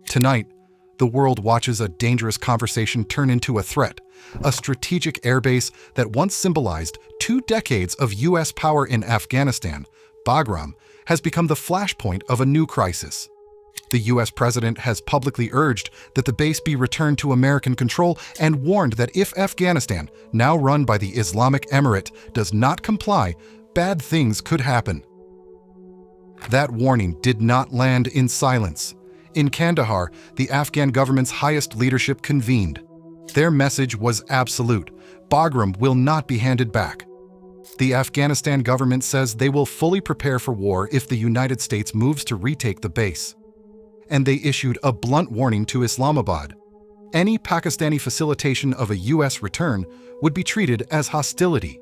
Tonight, the world watches a dangerous conversation turn into a threat. A strategic airbase that once symbolized 2 decades of U.S. power in Afghanistan, Bagram, has become the flashpoint of a new crisis. The U.S. president has publicly urged that the base be returned to American control and warned that if Afghanistan, now run by the Islamic Emirate, does not comply, bad things could happen. That warning did not land in silence. In Kandahar, the Afghan government's highest leadership convened. Their message was absolute: Bagram will not be handed back. The Afghanistan government says they will fully prepare for war if the United States moves to retake the base. And they issued a blunt warning to Islamabad. Any Pakistani facilitation of a U.S. return would be treated as hostility.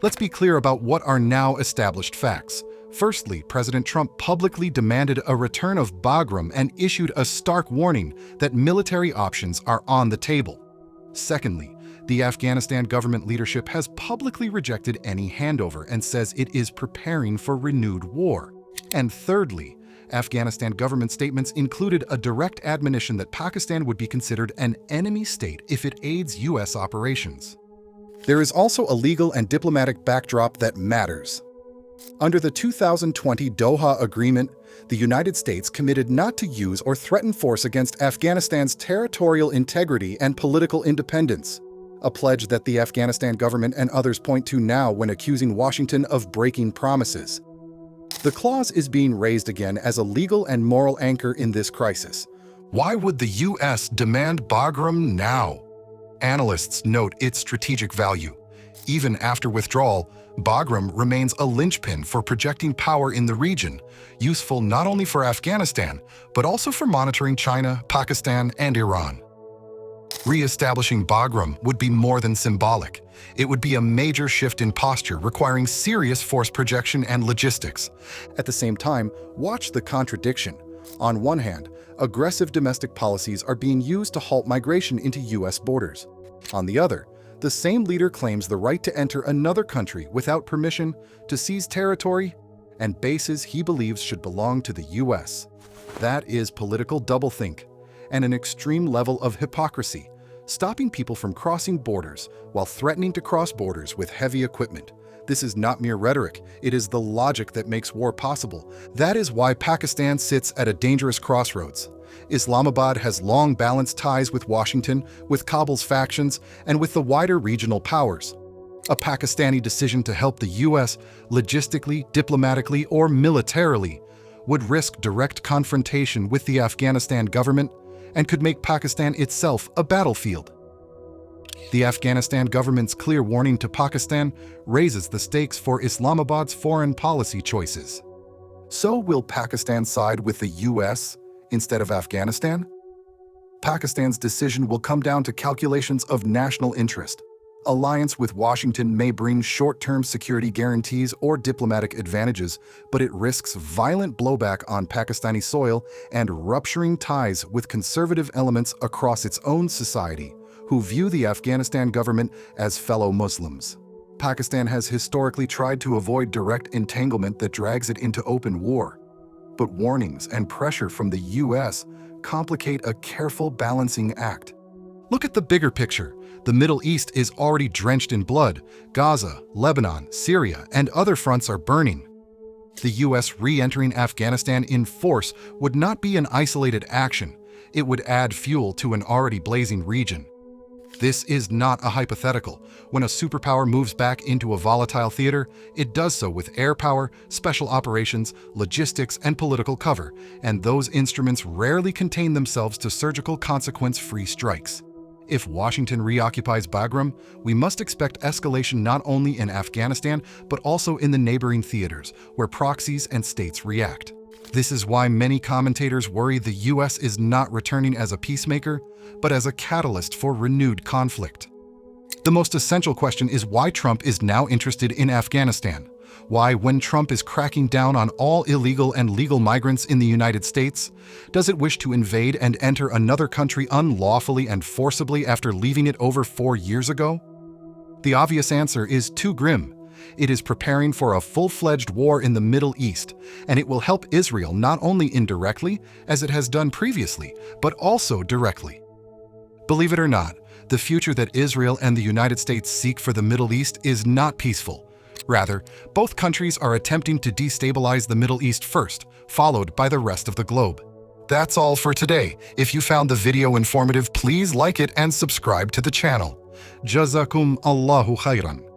Let's be clear about what are now established facts. Firstly, President Trump publicly demanded a return of Bagram and issued a stark warning that military options are on the table. Secondly, the Afghanistan government leadership has publicly rejected any handover and says it is preparing for renewed war. And thirdly, Afghanistan government statements included a direct admonition that Pakistan would be considered an enemy state if it aids U.S. operations. There is also a legal and diplomatic backdrop that matters. Under the 2020 Doha Agreement, the United States committed not to use or threaten force against Afghanistan's territorial integrity and political independence, a pledge that the Afghanistan government and others point to now when accusing Washington of breaking promises. The clause is being raised again as a legal and moral anchor in this crisis. Why would the U.S. demand Bagram now? Analysts note its strategic value. Even after withdrawal, Bagram remains a linchpin for projecting power in the region, useful not only for Afghanistan, but also for monitoring China, Pakistan, and Iran. Re-establishing Bagram would be more than symbolic. It would be a major shift in posture requiring serious force projection and logistics. At the same time, watch the contradiction. On one hand, aggressive domestic policies are being used to halt migration into U.S. borders. On the other, the same leader claims the right to enter another country without permission, to seize territory, and bases he believes should belong to the U.S. That is political doublethink and an extreme level of hypocrisy, stopping people from crossing borders while threatening to cross borders with heavy equipment. This is not mere rhetoric, it is the logic that makes war possible. That is why Pakistan sits at a dangerous crossroads. Islamabad has long balanced ties with Washington, with Kabul's factions, and with the wider regional powers. A Pakistani decision to help the U.S. logistically, diplomatically, or militarily would risk direct confrontation with the Afghanistan government and could make Pakistan itself a battlefield. The Afghanistan government's clear warning to Pakistan raises the stakes for Islamabad's foreign policy choices. So will Pakistan side with the U.S. instead of Afghanistan? Pakistan's decision will come down to calculations of national interest. Alliance with Washington may bring short-term security guarantees or diplomatic advantages, but it risks violent blowback on Pakistani soil and rupturing ties with conservative elements across its own society, who view the Afghanistan government as fellow Muslims. Pakistan has historically tried to avoid direct entanglement that drags it into open war. But warnings and pressure from the U.S. complicate a careful balancing act. Look at the bigger picture. The Middle East is already drenched in blood. Gaza, Lebanon, Syria, and other fronts are burning. The U.S. re-entering Afghanistan in force would not be an isolated action. It would add fuel to an already blazing region. This is not a hypothetical. When a superpower moves back into a volatile theater, it does so with air power, special operations, logistics, and political cover, and those instruments rarely contain themselves to surgical consequence-free strikes. If Washington reoccupies Bagram, we must expect escalation not only in Afghanistan, but also in the neighboring theaters, where proxies and states react. This is why many commentators worry the U.S. is not returning as a peacemaker, but as a catalyst for renewed conflict. The most essential question is why Trump is now interested in Afghanistan. Why, when Trump is cracking down on all illegal and legal migrants in the United States, does it wish to invade and enter another country unlawfully and forcibly after leaving it over 4 years ago? The obvious answer is too grim. It is preparing for a full-fledged war in the Middle East, and it will help Israel not only indirectly, as it has done previously, but also directly. Believe it or not, the future that Israel and the United States seek for the Middle East is not peaceful. Rather, both countries are attempting to destabilize the Middle East first, followed by the rest of the globe. That's all for today. If you found the video informative, please like it and subscribe to the channel. Jazakum Allahu khairan.